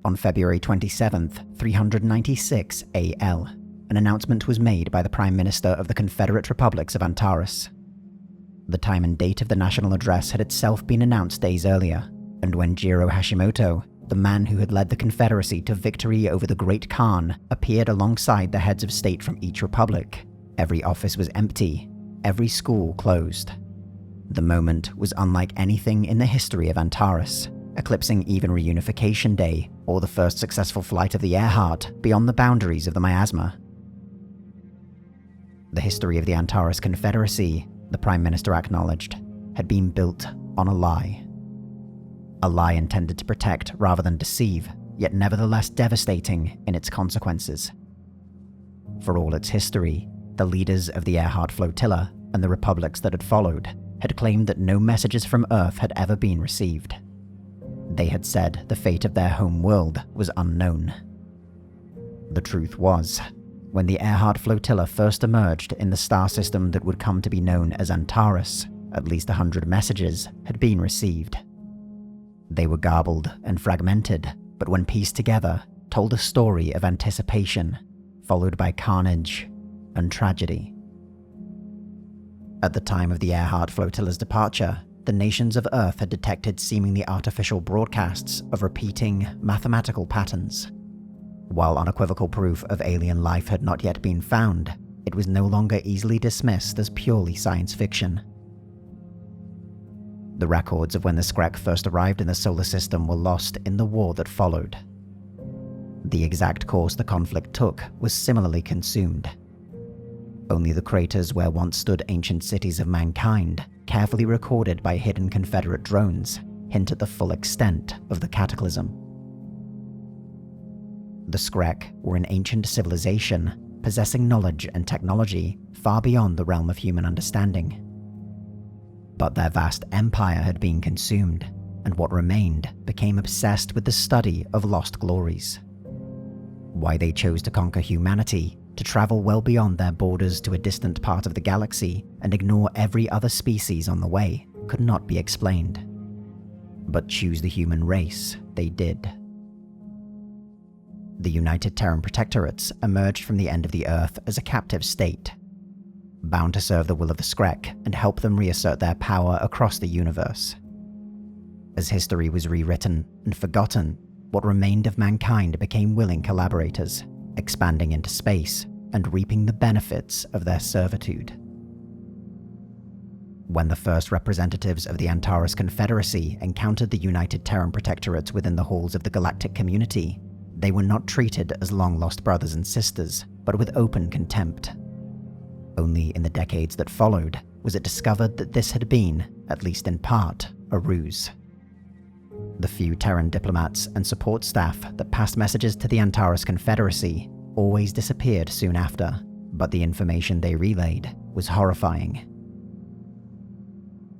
On February 27th, 396 AL, an announcement was made by the Prime Minister of the Confederate Republics of Antares. The time and date of the national address had itself been announced days earlier, and when Jiro Hashimoto, the man who had led the Confederacy to victory over the Great Khan, appeared alongside the heads of state from each republic, every office was empty, every school closed. The moment was unlike anything in the history of Antares, eclipsing even Reunification Day or the first successful flight of the Earhart beyond the boundaries of the miasma. The history of the Antares Confederacy, the Prime Minister acknowledged, had been built on a lie. A lie intended to protect rather than deceive, yet nevertheless devastating in its consequences. For all its history, the leaders of the Earhart flotilla and the republics that had followed had claimed that no messages from Earth had ever been received. They had said the fate of their home world was unknown. The truth was, when the Earhart flotilla first emerged in the star system that would come to be known as Antares, at least 100 messages had been received. They were garbled and fragmented, but when pieced together, told a story of anticipation, followed by carnage and tragedy. At the time of the Earhart flotilla's departure, the nations of Earth had detected seemingly artificial broadcasts of repeating mathematical patterns. While unequivocal proof of alien life had not yet been found, it was no longer easily dismissed as purely science fiction. The records of when the Skrek first arrived in the solar system were lost in the war that followed. The exact course the conflict took was similarly consumed. Only the craters where once stood ancient cities of mankind, carefully recorded by hidden Confederate drones, hint at the full extent of the cataclysm. The Skrek were an ancient civilization, possessing knowledge and technology far beyond the realm of human understanding. But their vast empire had been consumed, and what remained became obsessed with the study of lost glories. Why they chose to conquer humanity, to travel well beyond their borders to a distant part of the galaxy and ignore every other species on the way, could not be explained. But choose the human race they did. The United Terran Protectorates emerged from the end of the Earth as a captive state, bound to serve the will of the Skrek and help them reassert their power across the universe. As history was rewritten and forgotten, what remained of mankind became willing collaborators, expanding into space and reaping the benefits of their servitude. When the first representatives of the Antares Confederacy encountered the United Terran Protectorates within the halls of the galactic community, they were not treated as long-lost brothers and sisters, but with open contempt. Only in the decades that followed was it discovered that this had been, at least in part, a ruse. The few Terran diplomats and support staff that passed messages to the Antares Confederacy always disappeared soon after, but the information they relayed was horrifying.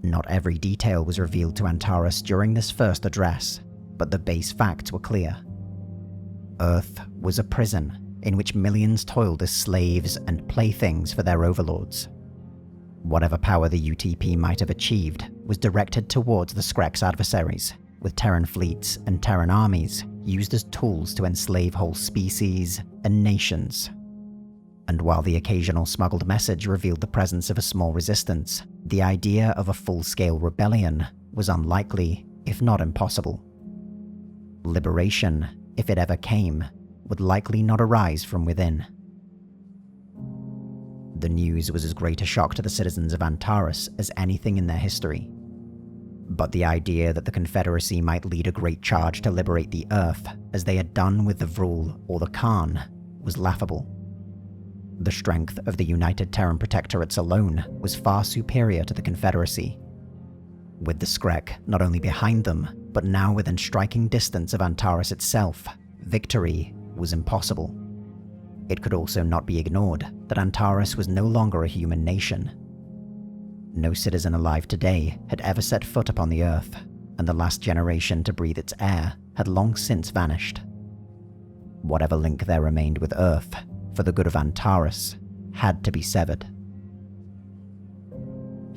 Not every detail was revealed to Antares during this first address, but the base facts were clear. Earth was a prison in which millions toiled as slaves and playthings for their overlords. Whatever power the UTP might have achieved was directed towards the Skrek's adversaries, with Terran fleets and Terran armies used as tools to enslave whole species and nations. And while the occasional smuggled message revealed the presence of a small resistance, the idea of a full-scale rebellion was unlikely, if not impossible. Liberation, if it ever came, would likely not arise from within. The news was as great a shock to the citizens of Antares as anything in their history. But the idea that the Confederacy might lead a great charge to liberate the Earth, as they had done with the Vrul or the Khan, was laughable. The strength of the United Terran Protectorates alone was far superior to the Confederacy. With the Skrek not only behind them, but now within striking distance of Antares itself, victory was impossible. It could also not be ignored that Antares was no longer a human nation. No citizen alive today had ever set foot upon the Earth, and the last generation to breathe its air had long since vanished. Whatever link there remained with Earth, for the good of Antares, had to be severed.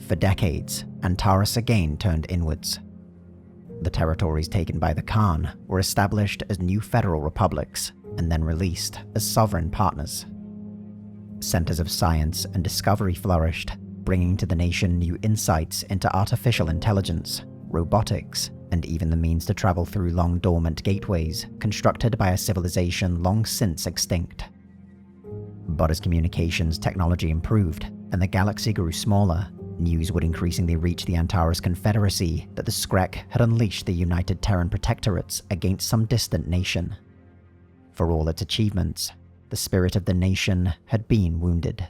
For decades, Antares again turned inwards. The territories taken by the Khan were established as new federal republics and then released as sovereign partners. Centers of science and discovery flourished, bringing to the nation new insights into artificial intelligence, robotics, and even the means to travel through long dormant gateways constructed by a civilization long since extinct. But as communications technology improved and the galaxy grew smaller, news would increasingly reach the Antares Confederacy that the Skrek had unleashed the United Terran Protectorates against some distant nation. For all its achievements, the spirit of the nation had been wounded.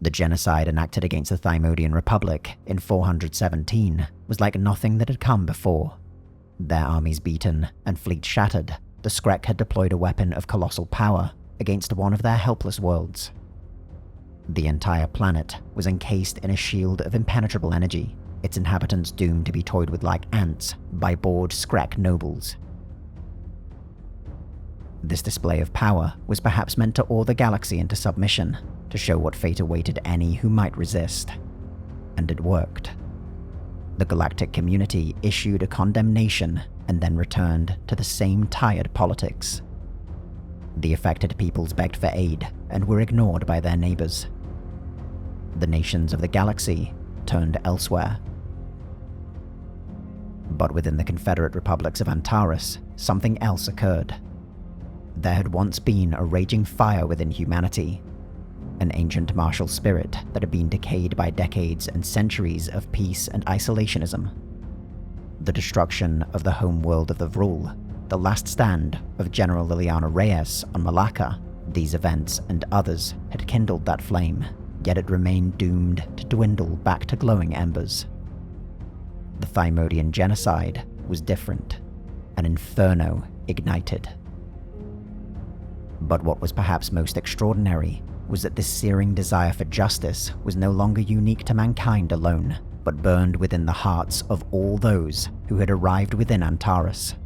The genocide enacted against the Thymodian Republic in 417 was like nothing that had come before. Their armies beaten and fleets shattered, the Skrek had deployed a weapon of colossal power against one of their helpless worlds. The entire planet was encased in a shield of impenetrable energy, its inhabitants doomed to be toyed with like ants by bored Skrek nobles. This display of power was perhaps meant to awe the galaxy into submission, to show what fate awaited any who might resist. And it worked. The galactic community issued a condemnation and then returned to the same tired politics. The affected peoples begged for aid and were ignored by their neighbors. The nations of the galaxy turned elsewhere. But within the Confederate Republics of Antares, something else occurred. There had once been a raging fire within humanity, an ancient martial spirit that had been decayed by decades and centuries of peace and isolationism. The destruction of the home world of the Vrul, the last stand of General Liliana Reyes on Malacca, these events and others had kindled that flame, yet it remained doomed to dwindle back to glowing embers. The Thymodian genocide was different, an inferno ignited. But what was perhaps most extraordinary was that this searing desire for justice was no longer unique to mankind alone, but burned within the hearts of all those who had arrived within Antares.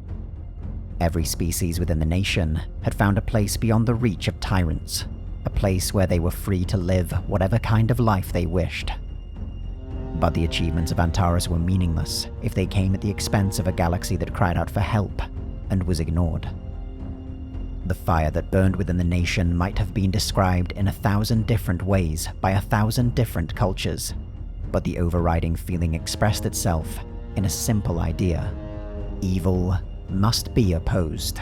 Every species within the nation had found a place beyond the reach of tyrants, a place where they were free to live whatever kind of life they wished. But the achievements of Antares were meaningless if they came at the expense of a galaxy that cried out for help and was ignored. The fire that burned within the nation might have been described in 1,000 different ways by 1,000 different cultures, but the overriding feeling expressed itself in a simple idea: evil must be opposed.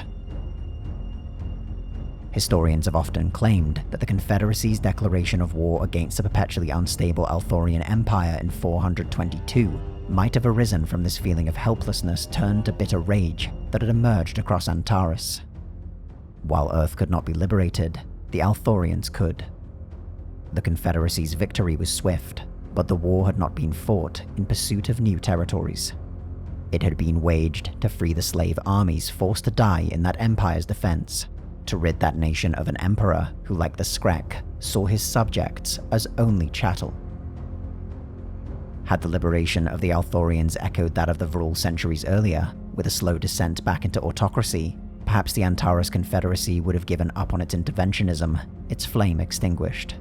Historians have often claimed that the Confederacy's declaration of war against the perpetually unstable Althorian Empire in 422 might have arisen from this feeling of helplessness turned to bitter rage that had emerged across Antares. While Earth could not be liberated, the Althorians could. The Confederacy's victory was swift, but the war had not been fought in pursuit of new territories. It had been waged to free the slave armies forced to die in that empire's defense, to rid that nation of an emperor who, like the Skrek, saw his subjects as only chattel. Had the liberation of the Althorians echoed that of the Vrul centuries earlier, with a slow descent back into autocracy, perhaps the Antares Confederacy would have given up on its interventionism, its flame extinguished.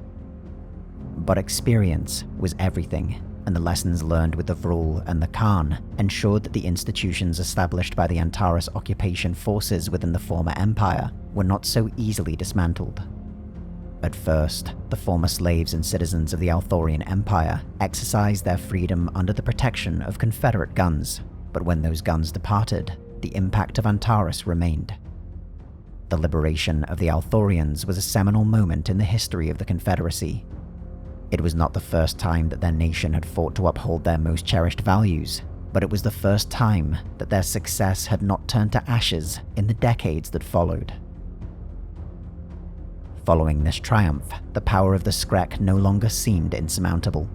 But experience was everything, and the lessons learned with the Vrul and the Khan ensured that the institutions established by the Antares occupation forces within the former empire were not so easily dismantled. At first, the former slaves and citizens of the Althorian Empire exercised their freedom under the protection of Confederate guns, but when those guns departed, the impact of Antares remained. The liberation of the Althorians was a seminal moment in the history of the Confederacy. It was not the first time that their nation had fought to uphold their most cherished values, but it was the first time that their success had not turned to ashes in the decades that followed. Following this triumph, the power of the Skrek no longer seemed insurmountable.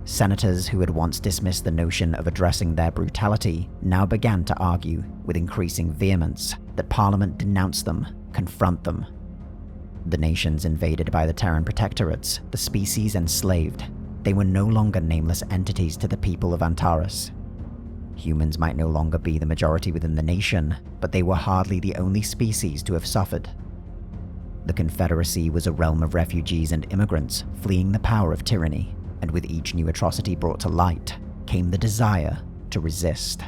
Senators who had once dismissed the notion of addressing their brutality now began to argue, with increasing vehemence, that Parliament denounce them, confront them. The nations invaded by the Terran Protectorates, the species enslaved, they were no longer nameless entities to the people of Antares. Humans might no longer be the majority within the nation, but they were hardly the only species to have suffered. The Confederacy was a realm of refugees and immigrants fleeing the power of tyranny, and with each new atrocity brought to light came the desire to resist.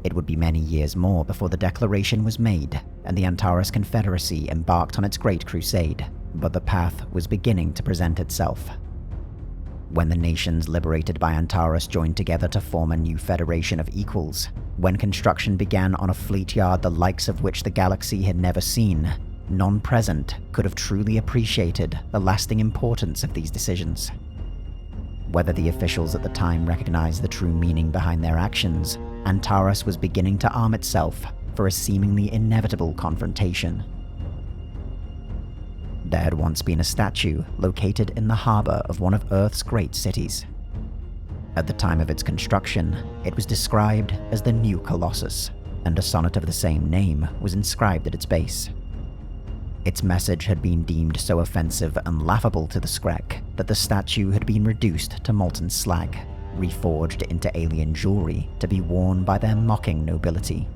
It would be many years more before the declaration was made and the Antares Confederacy embarked on its great crusade, but the path was beginning to present itself. When the nations liberated by Antares joined together to form a new federation of equals, when construction began on a fleet yard the likes of which the galaxy had never seen, none present could have truly appreciated the lasting importance of these decisions. Whether the officials at the time recognized the true meaning behind their actions, Antares was beginning to arm itself for a seemingly inevitable confrontation. There had once been a statue located in the harbor of one of Earth's great cities. At the time of its construction, it was described as the new Colossus, and a sonnet of the same name was inscribed at its base. Its message had been deemed so offensive and laughable to the Skrek that the statue had been reduced to molten slag, reforged into alien jewelry to be worn by their mocking nobility.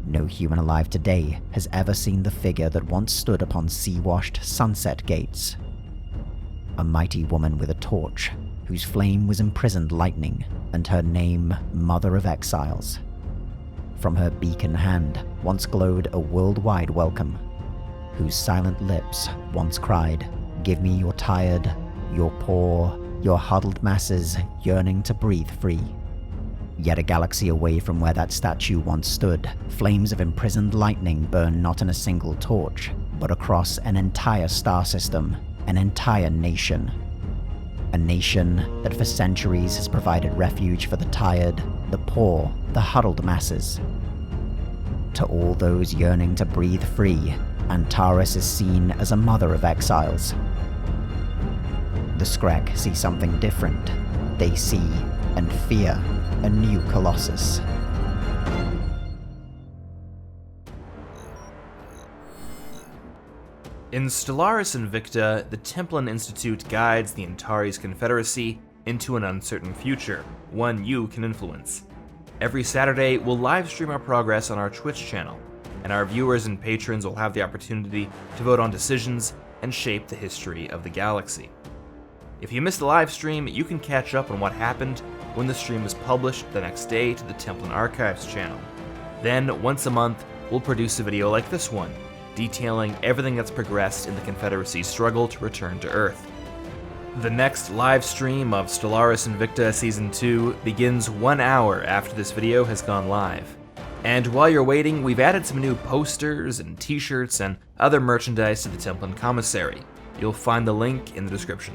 No human alive today has ever seen the figure that once stood upon sea-washed sunset gates. A mighty woman with a torch, whose flame was imprisoned lightning, and her name Mother of Exiles. From her beacon hand once glowed a worldwide welcome, whose silent lips once cried, "Give me your tired, your poor, your huddled masses yearning to breathe free." Yet a galaxy away from where that statue once stood, flames of imprisoned lightning burn not in a single torch, but across an entire star system, an entire nation. A nation that for centuries has provided refuge for the tired, the poor, the huddled masses. To all those yearning to breathe free, Antares is seen as a mother of exiles. The Skrek see something different. They see and fear a new colossus. In Stellaris Invicta, the Templin Institute guides the Antares Confederacy into an uncertain future, one you can influence. Every Saturday, we'll live stream our progress on our Twitch channel, and our viewers and patrons will have the opportunity to vote on decisions and shape the history of the galaxy. If you missed the live stream, you can catch up on what happened when the stream was published the next day to the Templin Archives channel. Then, once a month, we'll produce a video like this one, detailing everything that's progressed in the Confederacy's struggle to return to Earth. The next live stream of Stellaris Invicta Season 2 begins 1 hour after this video has gone live. And while you're waiting, we've added some new posters and t-shirts and other merchandise to the Templin Commissary. You'll find the link in the description.